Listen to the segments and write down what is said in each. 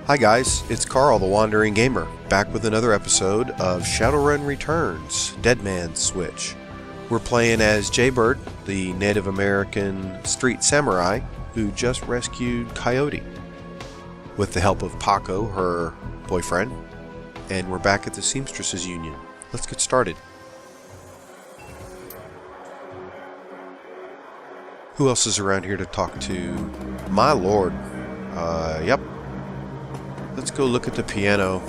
Hi guys, it's Carl the Wandering Gamer, back with another episode of Shadowrun Returns, Dead Man's Switch. We're playing as Jaybird, the Native American street samurai who just rescued Coyote, with the help of Paco, her boyfriend, and we're back at the Seamstresses Union. Let's get started. Who else is around here to talk to? My lord. Yep. Let's go look at the piano.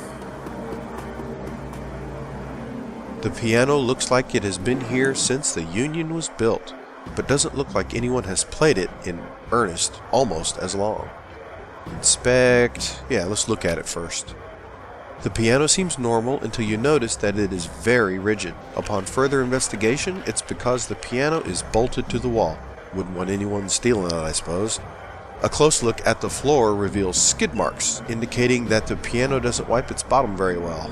The piano looks like it has been here since the Union was built, but doesn't look like anyone has played it in earnest almost as long. Inspect. Yeah, let's look at it first. The piano seems normal until you notice that it is very rigid. Upon further investigation, it's because the piano is bolted to the wall. Wouldn't want anyone stealing it, I suppose. A close look at the floor reveals skid marks, indicating that the piano doesn't wipe its bottom very well.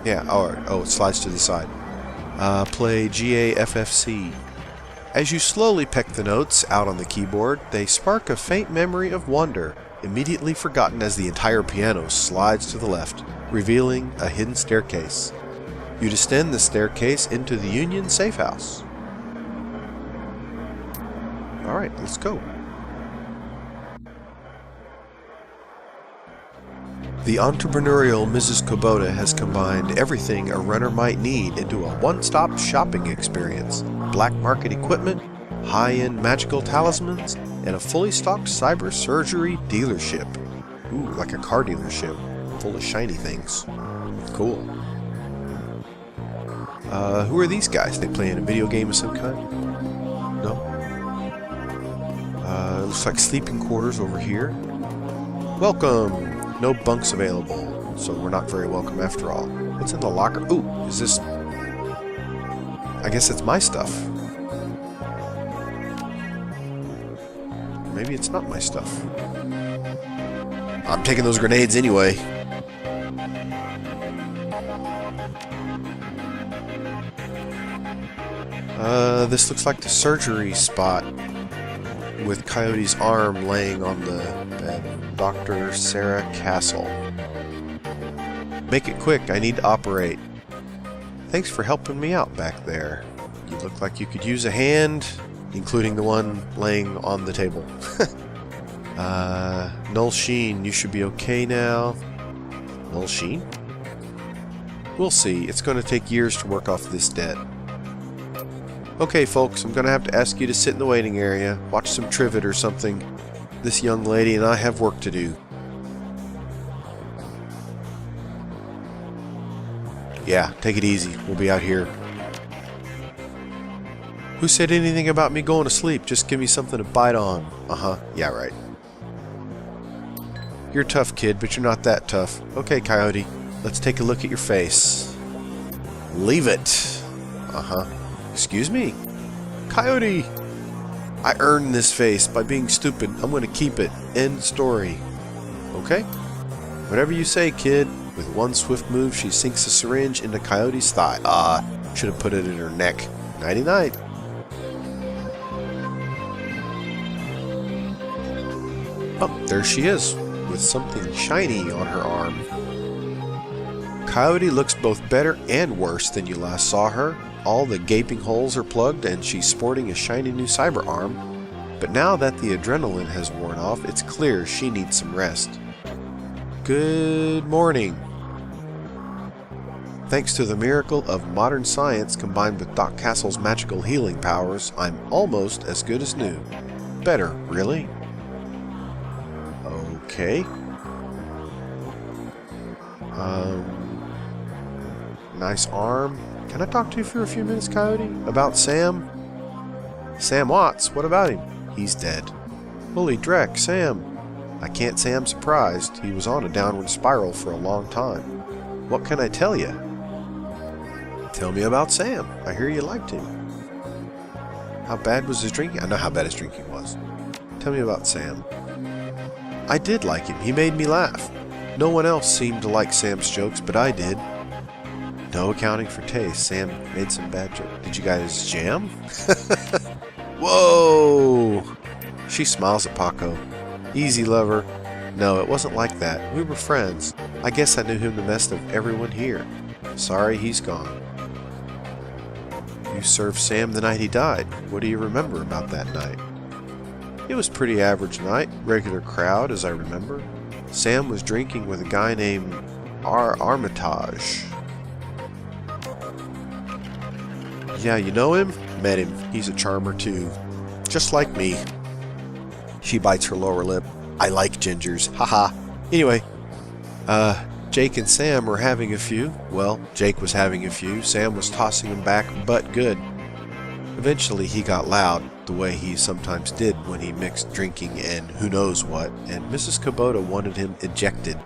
Yeah, oh, it slides to the side. Play ep6. As you slowly peck the notes out on the keyboard, they spark a faint memory of wonder, immediately forgotten as the entire piano slides to the left, revealing a hidden staircase. You descend the staircase into the Union safe house. Alright, let's go. The entrepreneurial Mrs. Kubota has combined everything a runner might need into a one-stop shopping experience. Black market equipment, high-end magical talismans, and a fully stocked cyber surgery dealership. Ooh, like a car dealership, full of shiny things. Cool. Who are these guys? They playing a video game of some kind? No? Looks like sleeping quarters over here. Welcome! No bunks available, so we're not very welcome after all. What's in the locker? Ooh, is this... I guess it's my stuff. Maybe it's not my stuff. I'm taking those grenades anyway. This looks like the surgery spot with Coyote's arm laying on the bed. Dr. Sarah Castle. Make it quick, I need to operate. Thanks for helping me out back there. You look like you could use a hand, including the one laying on the table. Null Sheen, you should be okay now. Null Sheen? We'll see. It's going to take years to work off this debt. Okay, folks, I'm going to have to ask you to sit in the waiting area, watch some Trivet or something. This young lady and I have work to do. Yeah, take it easy. We'll be out here. Who said anything about me going to sleep? Just give me something to bite on. Uh-huh. Yeah, right. You're a tough kid, but you're not that tough. Okay, Coyote. Let's take a look at your face. Leave it. Uh-huh. Excuse me? Coyote! I earned this face by being stupid. I'm going to keep it. End story. Okay? Whatever you say, kid. With one swift move, she sinks a syringe into Coyote's thigh. Should have put it in her neck. Nighty-night. Oh, there she is, with something shiny on her arm. Coyote looks both better and worse than you last saw her. All the gaping holes are plugged and she's sporting a shiny new cyber arm. But now that the adrenaline has worn off, it's clear she needs some rest. Good morning. Thanks to the miracle of modern science combined with Doc Castle's magical healing powers, I'm almost as good as new. Better, really? Okay. Nice arm. Can I talk to you for a few minutes, Coyote? About Sam? Sam Watts? What about him? He's dead. Holy dreck, Sam. I can't say I'm surprised. He was on a downward spiral for a long time. What can I tell you? Tell me about Sam. I hear you liked him. How bad was his drinking? I know how bad his drinking was. Tell me about Sam. I did like him. He made me laugh. No one else seemed to like Sam's jokes, but I did. No accounting for taste. Sam made some bad jokes. Did you guys jam? Whoa! She smiles at Paco. Easy, lover. No, it wasn't like that. We were friends. I guess I knew him the best of everyone here. Sorry, he's gone. You served Sam the night he died. What do you remember about that night? It was a pretty average night. Regular crowd, as I remember. Sam was drinking with a guy named Armitage. Yeah, you know him? Met him. He's a charmer too. Just like me. She bites her lower lip. I like gingers. Haha. Anyway, Jake and Sam were having a few. Well, Jake was having a few. Sam was tossing them back, but good. Eventually he got loud, the way he sometimes did when he mixed drinking and who knows what, and Mrs. Kubota wanted him ejected.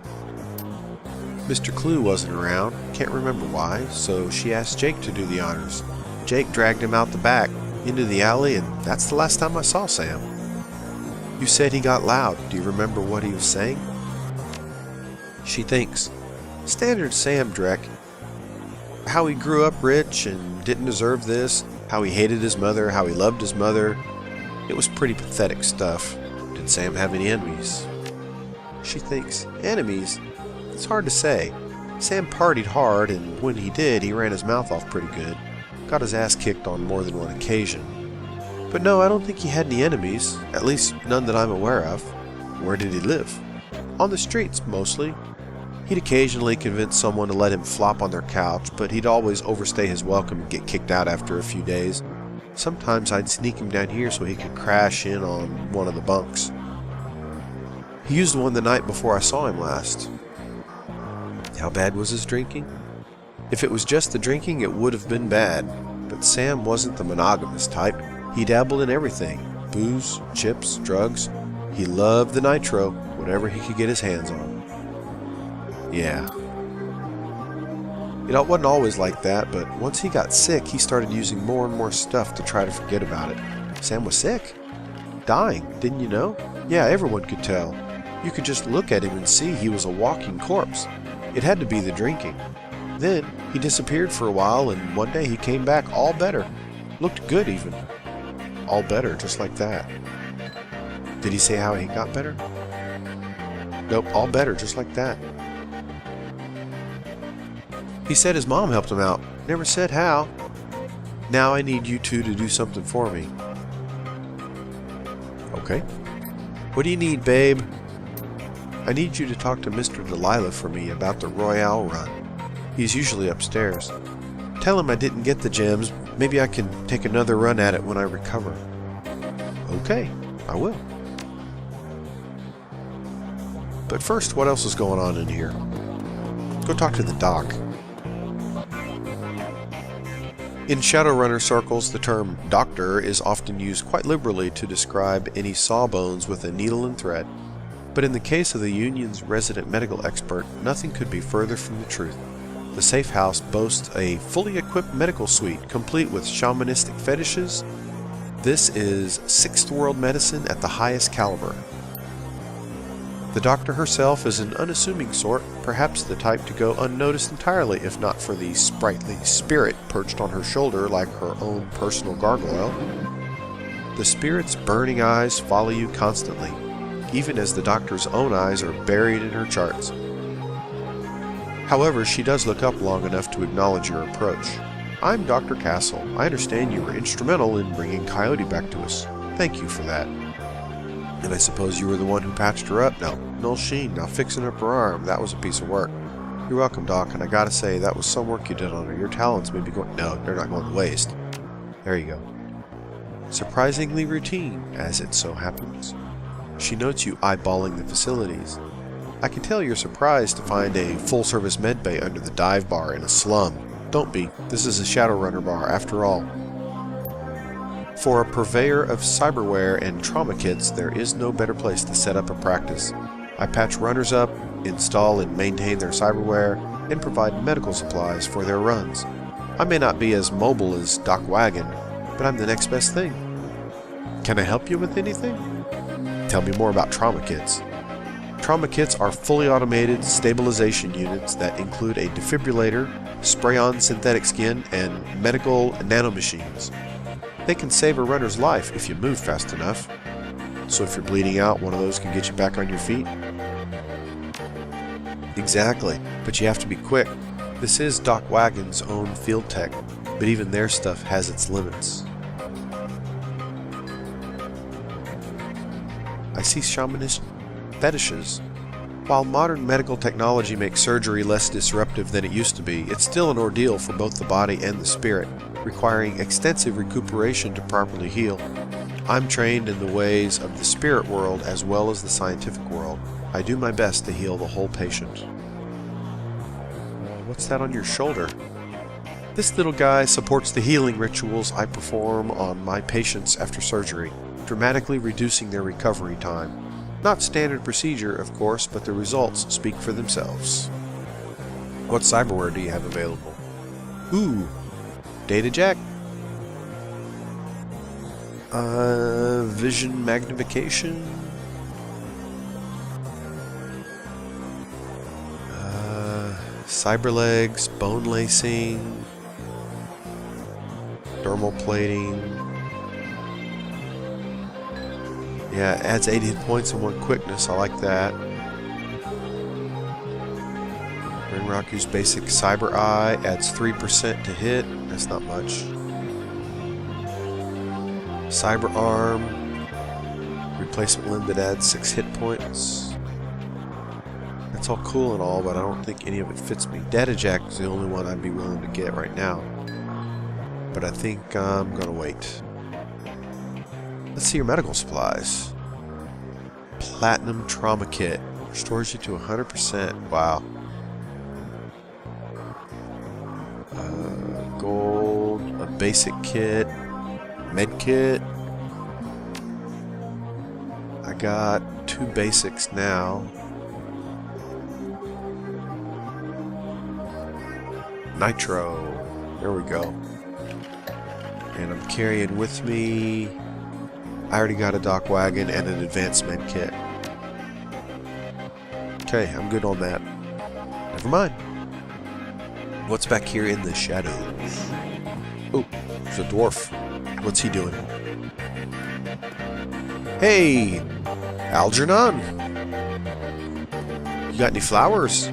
Mr. Clue wasn't around, can't remember why, so she asked Jake to do the honors. Jake dragged him out the back, into the alley, and that's the last time I saw Sam. You said he got loud. Do you remember what he was saying? She thinks. Standard Sam Drek. How he grew up rich and didn't deserve this, how he hated his mother, how he loved his mother. It was pretty pathetic stuff. Did Sam have any enemies? She thinks. Enemies? It's hard to say. Sam partied hard, and when he did, he ran his mouth off pretty good. Got his ass kicked on more than one occasion. But no, I don't think he had any enemies, at least none that I'm aware of. Where did he live? On the streets, mostly. He'd occasionally convince someone to let him flop on their couch, but he'd always overstay his welcome and get kicked out after a few days. Sometimes I'd sneak him down here so he could crash in on one of the bunks. He used one the night before I saw him last. How bad was his drinking? If it was just the drinking, it would have been bad. But Sam wasn't the monogamous type. He dabbled in everything. Booze, chips, drugs. He loved the nitro, whatever he could get his hands on. Yeah. It wasn't always like that, but once he got sick, he started using more and more stuff to try to forget about it. Sam was sick. Dying, didn't you know? Yeah, everyone could tell. You could just look at him and see he was a walking corpse. It had to be the drinking. Then, he disappeared for a while, and one day he came back all better. Looked good, even. All better, just like that. Did he say how he got better? Nope, all better, just like that. He said his mom helped him out. Never said how. Now I need you two to do something for me. Okay. What do you need, babe? I need you to talk to Mr. Delilah for me about the Royale run. He's usually upstairs. Tell him I didn't get the gems. Maybe I can take another run at it when I recover. Okay, I will. But first, what else is going on in here? Go talk to the doc. In Shadowrunner circles, the term doctor is often used quite liberally to describe any sawbones with a needle and thread. But in the case of the Union's resident medical expert, nothing could be further from the truth. The safe house boasts a fully equipped medical suite, complete with shamanistic fetishes. This is sixth world medicine at the highest caliber. The doctor herself is an unassuming sort, perhaps the type to go unnoticed entirely if not for the sprightly spirit perched on her shoulder like her own personal gargoyle. The spirit's burning eyes follow you constantly, even as the doctor's own eyes are buried in her charts. However, she does look up long enough to acknowledge your approach. I'm Dr. Castle. I understand you were instrumental in bringing Coyote back to us. Thank you for that. And I suppose you were the one who patched her up? No, Sheen, now fixing up her arm. That was a piece of work. You're welcome, Doc, and I gotta say, that was some work you did on her. Your talents may be going... No, they're not going to waste. There you go. Surprisingly routine, as it so happens. She notes you eyeballing the facilities. I can tell you're surprised to find a full-service medbay under the dive bar in a slum. Don't be. This is a Shadowrunner bar, after all. For a purveyor of cyberware and trauma kits, there is no better place to set up a practice. I patch runners up, install and maintain their cyberware, and provide medical supplies for their runs. I may not be as mobile as Doc Wagon, but I'm the next best thing. Can I help you with anything? Tell me more about trauma kits. Trauma kits are fully automated stabilization units that include a defibrillator, spray-on synthetic skin, and medical nanomachines. They can save a runner's life if you move fast enough. So if you're bleeding out, one of those can get you back on your feet. Exactly, but you have to be quick. This is Doc Wagon's own field tech, but even their stuff has its limits. I see shamanist fetishes. While modern medical technology makes surgery less disruptive than it used to be, it's still an ordeal for both the body and the spirit, requiring extensive recuperation to properly heal. I'm trained in the ways of the spirit world as well as the scientific world. I do my best to heal the whole patient. What's that on your shoulder? This little guy supports the healing rituals I perform on my patients after surgery, dramatically reducing their recovery time. Not standard procedure, of course, but the results speak for themselves. What cyberware do you have available? Ooh, data jack. Vision magnification. Cyber legs, bone lacing, dermal plating. Yeah, adds 80 hit points and 1 quickness. I like that. Rinraku's basic Cyber Eye adds 3% to hit. That's not much. Cyber Arm. Replacement limb that adds 6 hit points. That's all cool and all, but I don't think any of it fits me. Data Jack is the only one I'd be willing to get right now. But I think I'm gonna wait. Let's see your medical supplies. Platinum Trauma Kit. Restores you to 100%. Wow. Gold. A basic kit. Med kit. I got 2 basics now. Nitro. There we go. And I'm carrying with me... I already got a Doc Wagon and an advanced med kit. Okay, I'm good on that. Never mind. What's back here in the shadows? Oh, there's a dwarf. What's he doing? Hey, Algernon. You got any flowers?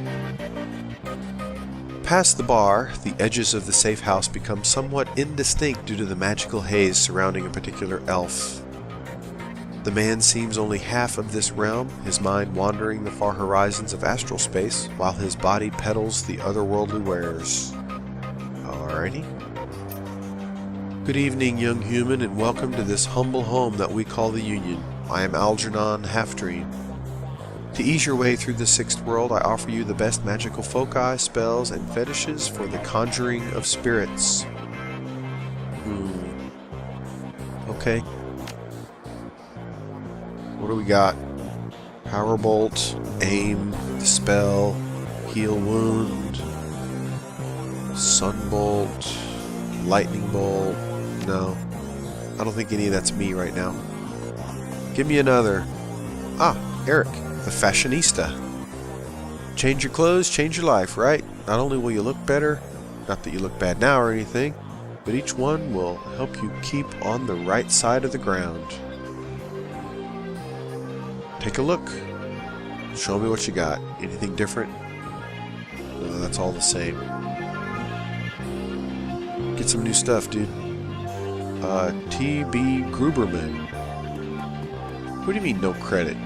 Past the bar, the edges of the safe house become somewhat indistinct due to the magical haze surrounding a particular elf. The man seems only half of this realm, his mind wandering the far horizons of astral space, while his body peddles the otherworldly wares. Alrighty. Good evening, young human, and welcome to this humble home that we call the Union. I am Algernon Halfdream. To ease your way through the sixth world, I offer you the best magical foci, spells, and fetishes for the conjuring of spirits. Okay. What do we got? Power Bolt, Aim, Dispel, Heal Wound, Sunbolt, Lightning Bolt. No. I don't think any of that's me right now. Give me another. Ah, Eric, the fashionista. Change your clothes, change your life, right? Not only will you look better, not that you look bad now or anything, but each one will help you keep on the right side of the ground. Take a look. Show me what you got. Anything different? No, that's all the same. Get some new stuff, dude. T.B. Gruberman. What do you mean, no credit?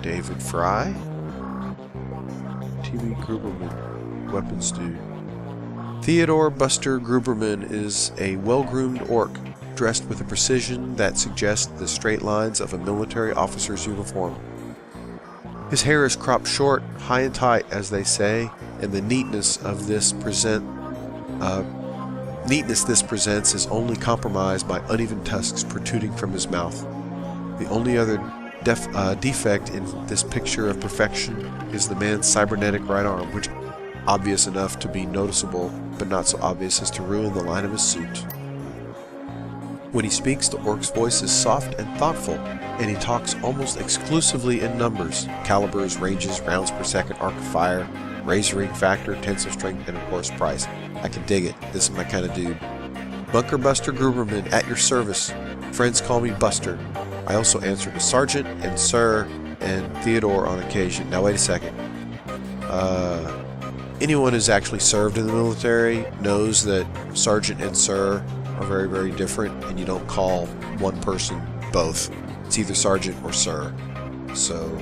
David Fry? T.B. Gruberman. Weapons dude. Theodore Buster Gruberman is a well-groomed orc, dressed with a precision that suggests the straight lines of a military officer's uniform. His hair is cropped short, high and tight, as they say, and the neatness this presents is only compromised by uneven tusks protruding from his mouth. The only other defect in this picture of perfection is the man's cybernetic right arm, which is obvious enough to be noticeable, but not so obvious as to ruin the line of his suit. When he speaks, the orc's voice is soft and thoughtful, and he talks almost exclusively in numbers: calibers, ranges, rounds per second, arc of fire, razoring factor, tensile strength, and of course price. I can dig it. This is my kind of dude. Bunker Buster Gruberman, at your service. Friends call me Buster. I also answer to Sergeant and Sir, and Theodore on occasion. Now wait a second. Anyone who's actually served in the military knows that Sergeant and Sir are very, very different, and you don't call one person both. It's either Sergeant or Sir. So,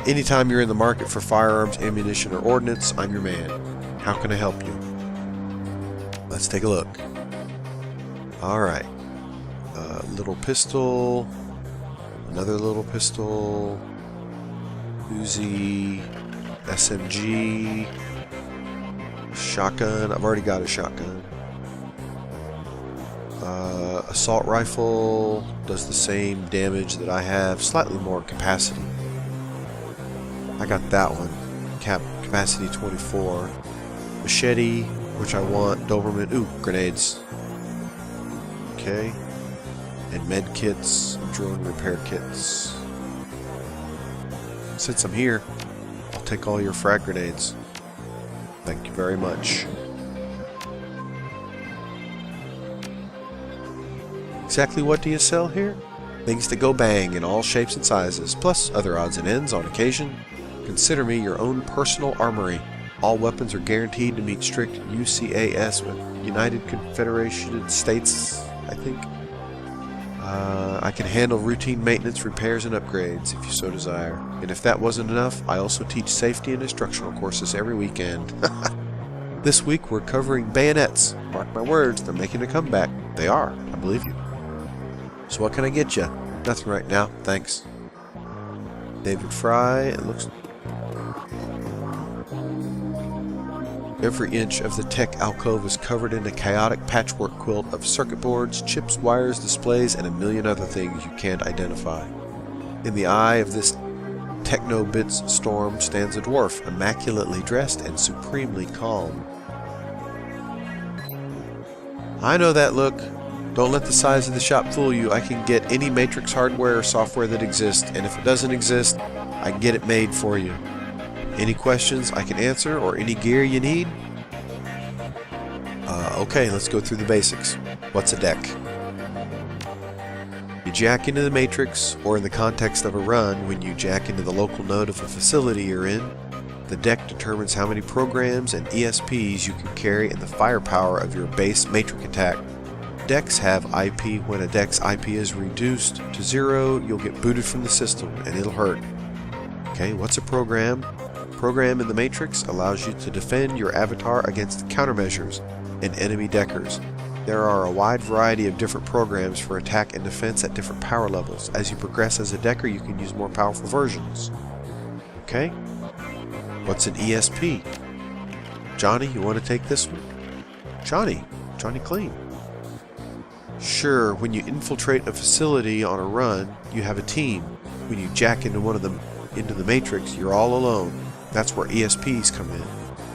anytime you're in the market for firearms, ammunition, or ordnance, I'm your man. How can I help you? Let's take a look. Alright. Little pistol. Another little pistol. Uzi. SMG. Shotgun. I've already got a shotgun. Assault rifle. Does the same damage that I have. Slightly more capacity. I got that one. Capacity 24. Machete, which I want. Doberman. Ooh, grenades. Okay. And med kits. Drone repair kits. Since I'm here, I'll take all your frag grenades. Thank you very much. Exactly what do you sell here? Things that go bang in all shapes and sizes, plus other odds and ends on occasion. Consider me your own personal armory. All weapons are guaranteed to meet strict UCAS with United Confederation States, I think. I can handle routine maintenance, repairs, and upgrades if you so desire. And if that wasn't enough, I also teach safety and instructional courses every weekend. This week we're covering bayonets. Mark my words, they're making a comeback. They are, I believe you. So what can I get you? Nothing right now, thanks. David Fry, it looks... Every inch of the tech alcove is covered in a chaotic patchwork quilt of circuit boards, chips, wires, displays, and a million other things you can't identify. In the eye of this techno-bits storm stands a dwarf, immaculately dressed and supremely calm. I know that look. Don't let the size of the shop fool you. I can get any Matrix hardware or software that exists, and if it doesn't exist, I can get it made for you. Any questions I can answer, or any gear you need? Okay, let's go through the basics. What's a deck? You jack into the Matrix, or in the context of a run, when you jack into the local node of a facility you're in, the deck determines how many programs and ESPs you can carry and the firepower of your base Matrix attack. Decks have IP. When a deck's IP is reduced to 0, you'll get booted from the system, and it'll hurt. Okay, what's a program? Program in the Matrix allows you to defend your avatar against countermeasures and enemy deckers. There are a wide variety of different programs for attack and defense at different power levels. As you progress as a decker, you can use more powerful versions. Okay? What's an ESP? Johnny, you want to take this one? Johnny Clean. Sure, when you infiltrate a facility on a run, you have a team. When you jack into one of them into the Matrix, you're all alone. That's where ESPs come in.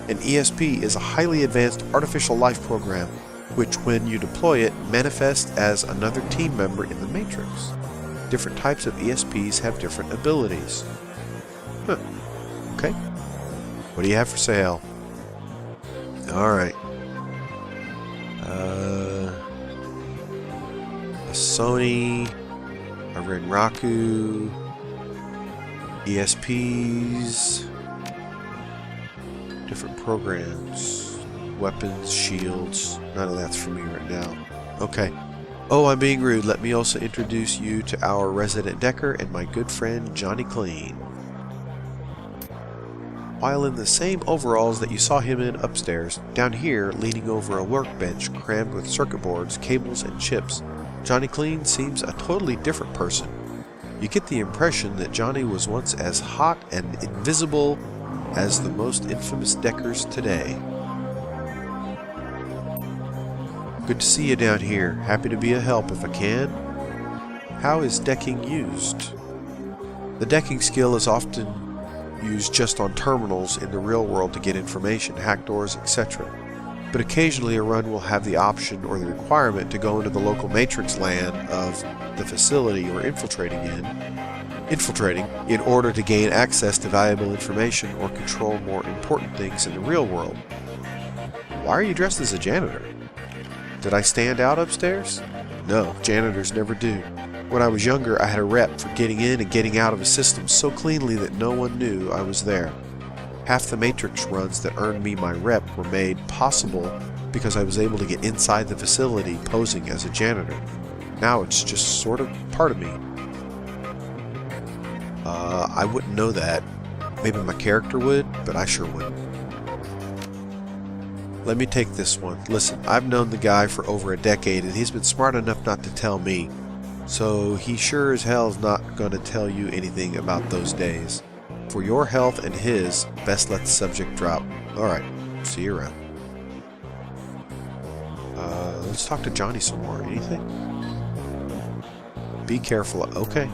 An ESP is a highly advanced artificial life program, which when you deploy it, manifests as another team member in the Matrix. Different types of ESPs have different abilities. Huh. Okay. What do you have for sale? Alright. A Sony, a Renraku, ESPs, different programs, weapons, shields. None of that's for me right now. Okay. Oh, I'm being rude. Let me also introduce you to our resident decker and my good friend Johnny Clean. While in the same overalls that you saw him in upstairs, down here, leaning over a workbench crammed with circuit boards, cables, and chips, Johnny Clean seems a totally different person. You get the impression that Johnny was once as hot and invisible as the most infamous deckers today. Good to see you down here. Happy to be a help if I can. How is decking used? The decking skill is often used just on terminals in the real world to get information, hack doors, etc. But occasionally a run will have the option or the requirement to go into the local Matrix land of the facility you're infiltrating in order to gain access to valuable information or control more important things in the real world. Why are you dressed as a janitor? Did I stand out upstairs? No, janitors never do. When I was younger, I had a rep for getting in and getting out of a system so cleanly that no one knew I was there. Half the Matrix runs that earned me my rep were made possible because I was able to get inside the facility posing as a janitor. Now it's just sort of part of me. I wouldn't know that. Maybe my character would, but I sure wouldn't. Let me take this one. Listen, I've known the guy for over a decade, and he's been smart enough not to tell me. So he sure as hell's not going to tell you anything about those days. For your health and his, best let the subject drop. Alright, see you around. Let's talk to Johnny some more. Anything? Be careful. Okay.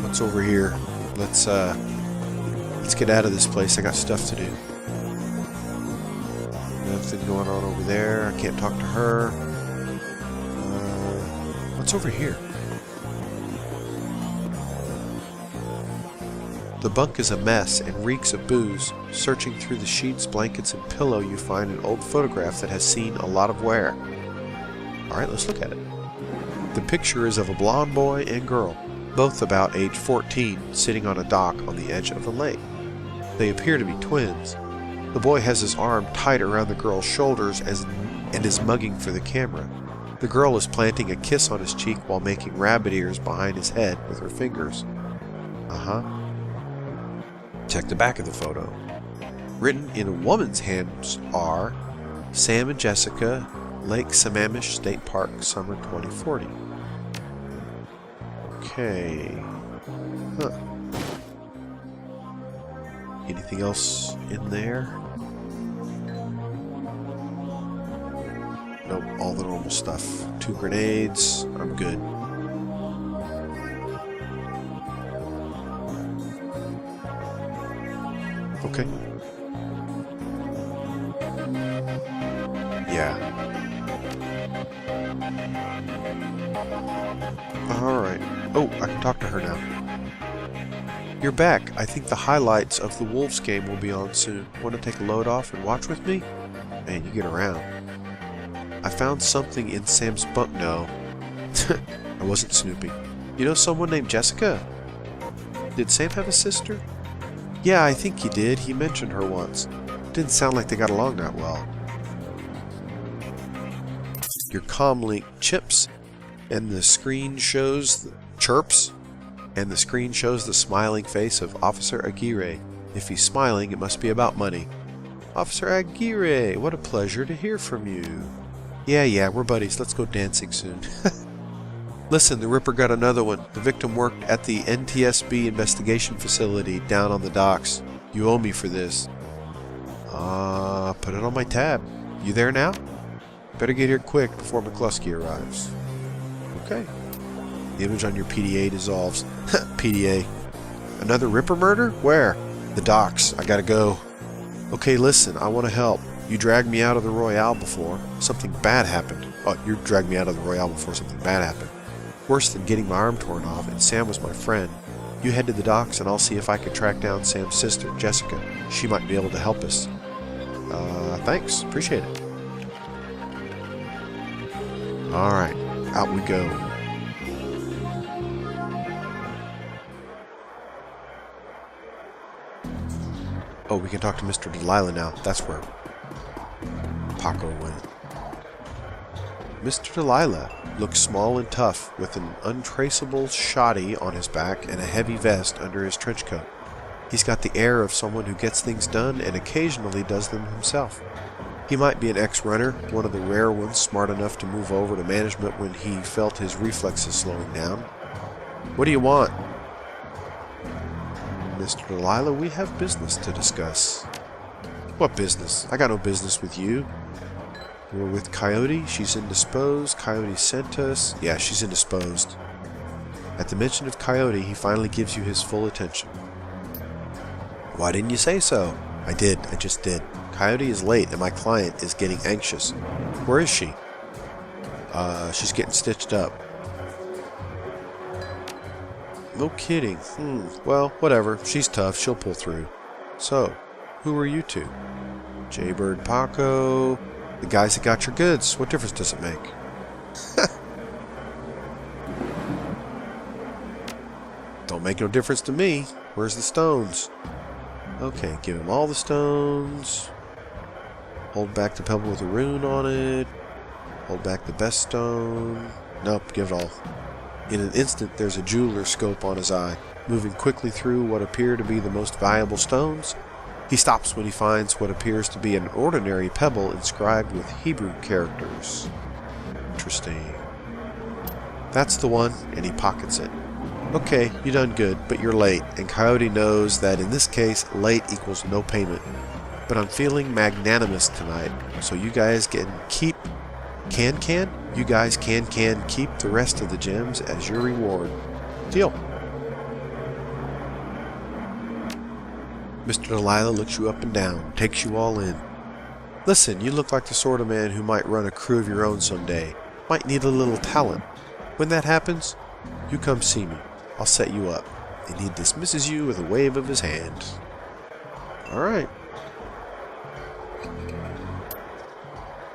What's over here? Let's get out of this place. I got stuff to do. Nothing going on over there. I can't talk to her. What's over here? The bunk is a mess and reeks of booze. Searching through the sheets, blankets, and pillow, you find an old photograph that has seen a lot of wear. Alright, let's look at it. The picture is of a blonde boy and girl, both about age 14, sitting on a dock on the edge of a lake. They appear to be twins. The boy has his arm tight around the girl's shoulders and is mugging for the camera. The girl is planting a kiss on his cheek while making rabbit ears behind his head with her fingers. Check the back of the photo. Written in a woman's hands are Sam and Jessica, Lake Sammamish State Park, summer 2040. Okay. Anything else in there? Nope, all the normal stuff. 2 grenades. I'm good. Okay. Yeah. Alright. Oh, I can talk to her now. You're back. I think the highlights of the Wolves game will be on soon. Want to take a load off and watch with me? Man, you get around. I found something in Sam's bunk. No. I wasn't snooping. You know someone named Jessica? Did Sam have a sister? Yeah, I think he did. He mentioned her once. Didn't sound like they got along that well. Your comm link chips, and the screen shows the chirps, and the screen shows the smiling face of Officer Aguirre. If he's smiling, it must be about money. Officer Aguirre, what a pleasure to hear from you. Yeah, we're buddies. Let's go dancing soon. Listen, the Ripper got another one. The victim worked at the NTSB investigation facility down on the docks. You owe me for this. Put it on my tab. You there now? Better get here quick before McCluskey arrives. Okay. The image on your PDA dissolves. PDA. Another Ripper murder? Where? The docks. I gotta go. Okay, listen, I want to help. You dragged me out of the Royale before. Something bad happened. Oh, you dragged me out of the Royale before something bad happened. Worse than getting my arm torn off, and Sam was my friend. You head to the docks and I'll see if I can track down Sam's sister, Jessica. She might be able to help us. Thanks. Appreciate it. Alright, out we go. Oh, we can talk to Mr. Delilah now. That's where Paco went. Mr. Delilah looks small and tough, with an untraceable shoddy on his back and a heavy vest under his trench coat. He's got the air of someone who gets things done and occasionally does them himself. He might be an ex-runner, one of the rare ones smart enough to move over to management when he felt his reflexes slowing down. What do you want? Mr. Delilah, we have business to discuss. What business? I got no business with you. We're with Coyote. She's indisposed. Coyote sent us. Yeah, she's indisposed. At the mention of Coyote, he finally gives you his full attention. Why didn't you say so? I did. I just did. Coyote is late and my client is getting anxious. Where is she? She's getting stitched up. No kidding. Well, whatever. She's tough. She'll pull through. So, who are you two? Jaybird Paco. The guys that got your goods. What difference does it make? Don't make no difference to me. Where's the stones? Okay, give him all the stones. Hold back the pebble with a rune on it. Hold back the best stone. Nope, give it all. In an instant, there's a jeweler's scope on his eye. Moving quickly through what appear to be the most valuable stones, he stops when he finds what appears to be an ordinary pebble inscribed with Hebrew characters. Interesting. That's the one, and he pockets it. Okay, you done good, but you're late, and Coyote knows that in this case, late equals no payment. But I'm feeling magnanimous tonight, so you guys can keep... You guys can keep the rest of the gems as your reward. Deal. Mr. Delilah looks you up and down, takes you all in. Listen, you look like the sort of man who might run a crew of your own someday. Might need a little talent. When that happens, you come see me. I'll set you up. And he dismisses you with a wave of his hand. Alright.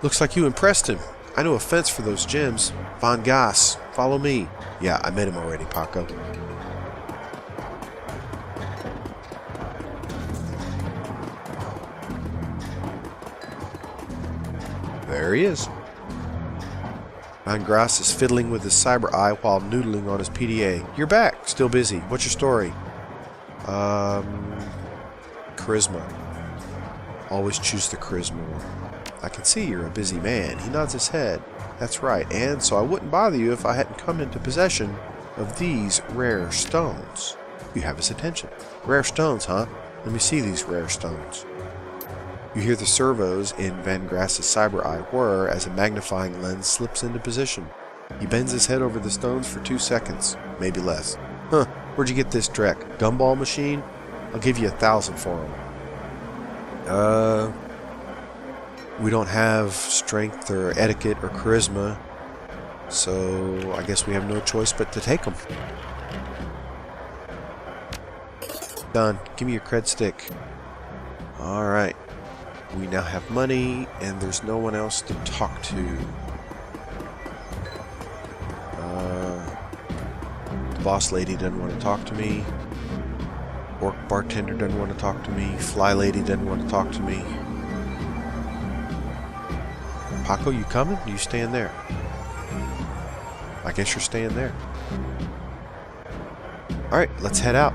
Looks like you impressed him. I know a fence for those gems. Von Goss, follow me. Yeah, I met him already, Paco. There he is. Von Goss is fiddling with his cyber eye while noodling on his PDA. You're back. Still busy. What's your story? Charisma. Always choose the charisma one. I can see you're a busy man. He nods his head. That's right, and so I wouldn't bother you if I hadn't come into possession of these rare stones. You have his attention. Rare stones, huh? Let me see these rare stones. You hear the servos in Van Grass's cyber eye whir as a magnifying lens slips into position. He bends his head over the stones for 2 seconds, maybe less. Huh, where'd you get this Drek? Gumball machine? I'll give you 1,000 for him. We don't have strength or etiquette or charisma, so I guess we have no choice but to take them. Done. Give me your cred stick. Alright. We now have money, and there's no one else to talk to. The boss lady doesn't want to talk to me. Orc bartender doesn't want to talk to me. Fly lady doesn't want to talk to me. Paco, you coming? You staying there? I guess you're staying there. Alright, let's head out.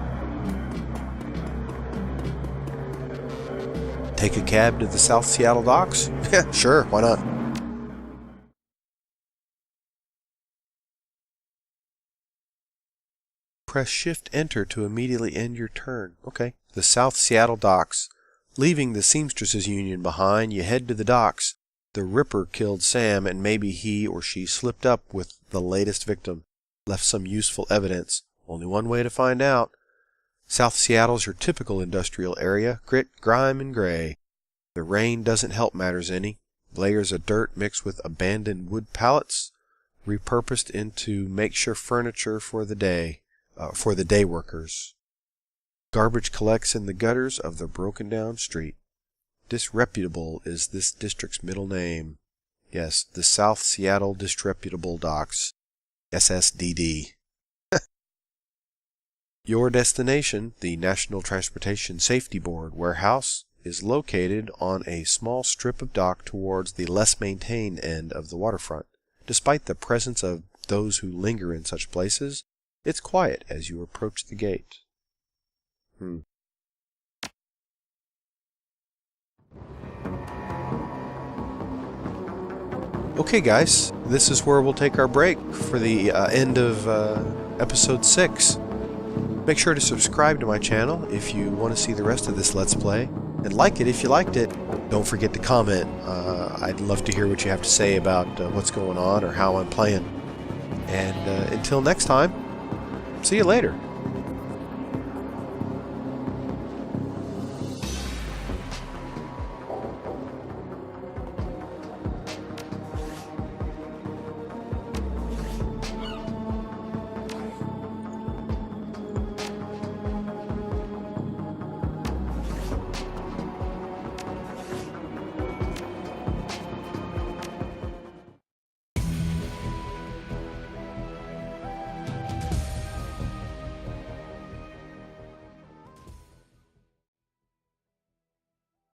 Take a cab to the South Seattle docks? Yeah, sure, why not? Press Shift-Enter to immediately end your turn. Okay. The South Seattle docks. Leaving the Seamstresses Union behind, you head to the docks. The Ripper killed Sam, and maybe he or she slipped up with the latest victim. Left some useful evidence. Only one way to find out. South Seattle's your typical industrial area. Grit, grime, and gray. The rain doesn't help matters any. Layers of dirt mixed with abandoned wood pallets, repurposed into makeshift furniture for the day workers. Garbage collects in the gutters of the broken down street. Disreputable is this district's middle name. Yes, the South Seattle Disreputable Docks. SSDD. Your destination, the National Transportation Safety Board warehouse, is located on a small strip of dock towards the less maintained end of the waterfront. Despite the presence of those who linger in such places, it's quiet as you approach the gate. Okay guys, this is where we'll take our break for the end of episode 6. Make sure to subscribe to my channel if you want to see the rest of this Let's Play, and like it if you liked it. Don't forget to comment. I'd love to hear what you have to say about what's going on or how I'm playing. And until next time, see you later.